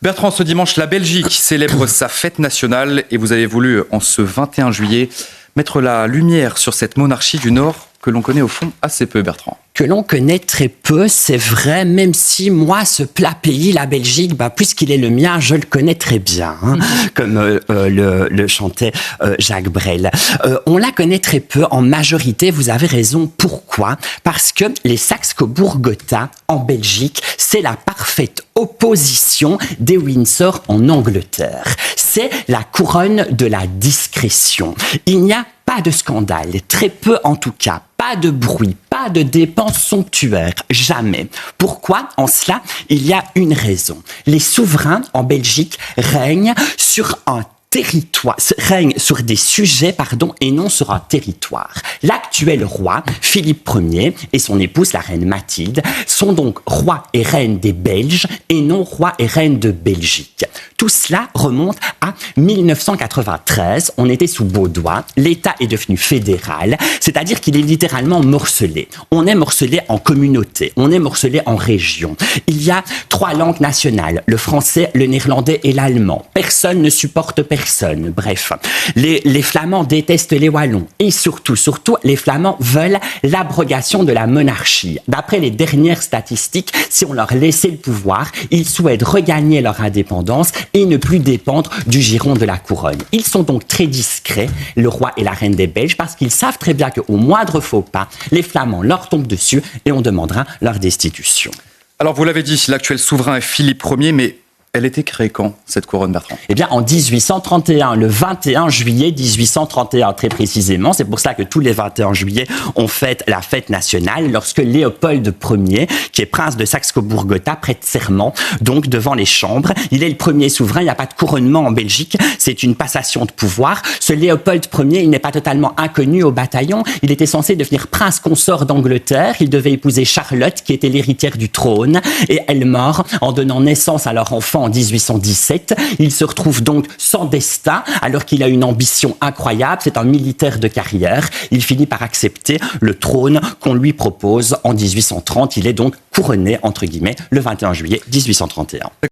Bertrand, ce dimanche, la Belgique célèbre sa fête nationale et vous avez voulu, en ce 21 juillet, mettre la lumière sur cette monarchie du Nord que l'on connaît au fond assez peu, Bertrand. Que l'on connaît très peu, c'est vrai, même si moi, ce plat pays, la Belgique, puisqu'il est le mien, je le connais très bien, comme le chantait Jacques Brel. On la connaît très peu en majorité, vous avez raison. Pourquoi ? Parce que les Saxe-Cobourg-Gotha, en Belgique, c'est la parfaite opposition des Windsor en Angleterre. C'est la couronne de la discrétion. Il n'y a pas de scandale, très peu en tout cas, pas de bruit, pas de dépenses somptuaires, jamais. Pourquoi ? En cela, il y a une raison. Les souverains en Belgique règnent sur des sujets, et non sur un territoire. L'actuel roi, Philippe Ier, et son épouse, la reine Mathilde, sont donc rois et reines des Belges et non rois et reines de Belgique. Tout cela remonte à 1993. On était sous Baudouin. L'État est devenu fédéral, c'est-à-dire qu'il est littéralement morcelé. On est morcelé en communautés, on est morcelé en régions. Il y a 3 langues nationales, le français, le néerlandais et l'allemand. Personne ne supporte personne. Bref, les Flamands détestent les Wallons. Et surtout, les Flamands veulent l'abrogation de la monarchie. D'après les dernières statistiques, si on leur laissait le pouvoir, ils souhaitent regagner leur indépendance et ne plus dépendre du giron de la couronne. Ils sont donc très discrets, le roi et la reine des Belges, parce qu'ils savent très bien qu'au moindre faux pas, les Flamands leur tombent dessus et on demandera leur destitution. Alors vous l'avez dit, l'actuel souverain est Philippe Ier, mais elle était créée quand, cette couronne, Bertrand ? Eh bien, en 1831, le 21 juillet 1831, très précisément. C'est pour ça que tous les 21 juillet, on fête la fête nationale, lorsque Léopold Ier, qui est prince de Saxe-Cobourg-Gotha, prête serment, donc devant les chambres. Il est le premier souverain, il n'y a pas de couronnement en Belgique, c'est une passation de pouvoir. Ce Léopold Ier, il n'est pas totalement inconnu au bataillon, il était censé devenir prince consort d'Angleterre, il devait épouser Charlotte, qui était l'héritière du trône, et elle meurt en donnant naissance à leur enfant en 1817. Il se retrouve donc sans destin, alors qu'il a une ambition incroyable. C'est un militaire de carrière. Il finit par accepter le trône qu'on lui propose en 1830. Il est donc couronné, entre guillemets, le 21 juillet 1831.